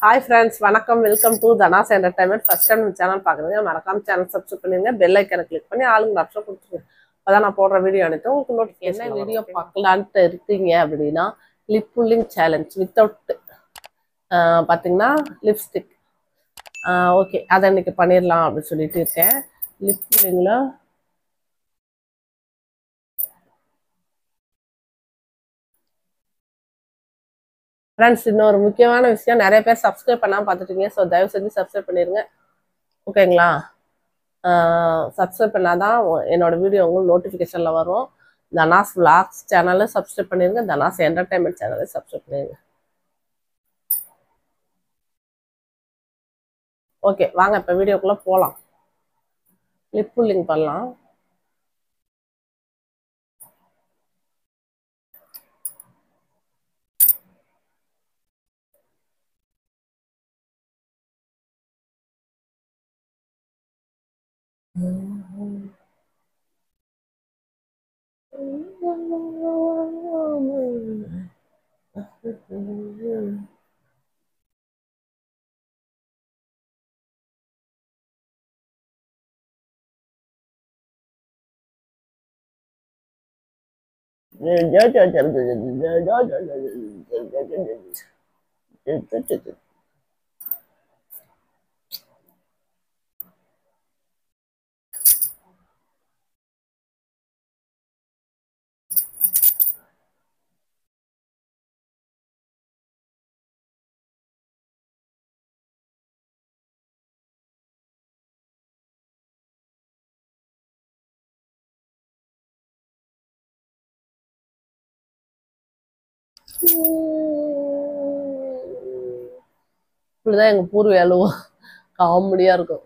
Hi friends, வணக்கம். Welcome to Dhanas entertainment. First time இந்த channel பார்க்குறீங்க, மறக்காம சேனல் சப்ஸ்கிரைப் பண்ணிருங்க, பெல் ஐக்கனை கிளிக் பண்ணி ஆளுங்க ஆப்ஷன் கொடுத்துருங்க. அப்பதான் நான் போடுற வீடியோ அனுப்பிட்டு உங்களுக்கு நோட்டிஃபிகேஷன். என்ன வீடியோ பார்க்கலான்ட்டு இருக்கீங்க அப்படின்னா, லிப் புல்லிங் சேலஞ்ச் வித்தவுட் பார்த்தீங்கன்னா லிப்ஸ்டிக். ஓகே, அதை இன்னைக்கு பண்ணிடலாம் அப்படின்னு சொல்லிட்டு இருக்கேன். லிப் புல்லிங்கில் ஃப்ரெண்ட்ஸ், இன்னொரு முக்கியமான விஷயம், நிறைய பேர் சப்ஸ்கிரைப் பண்ணாமல் பார்த்துட்டீங்க. ஸோ தயவு செஞ்சு சப்ஸ்கிரைப் பண்ணிடுங்க, ஓகேங்களா? சப்ஸ்கிரைப் பண்ணாதான் என்னோட வீடியோ உங்களுக்கு நோட்டிஃபிகேஷனில் வரும். தனாஸ் விளாக்ஸ் சேனலை சப்ஸ்கிரைப் பண்ணிடுங்க, தனாஸ் என்டர்டைன்மெண்ட் சேனலை சப்ஸ்கிரைப் பண்ணிடுங்க. ஓகே, வாங்க இப்போ வீடியோக்குள்ளே போகலாம். லிப் புல்லிங் பண்ணலாம். இப்படிதான் எங்க பூர்வ அழுவோம், காமெடியா இருக்கும்.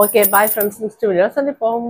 Okay, bye friends, next video சந்திப்போம்.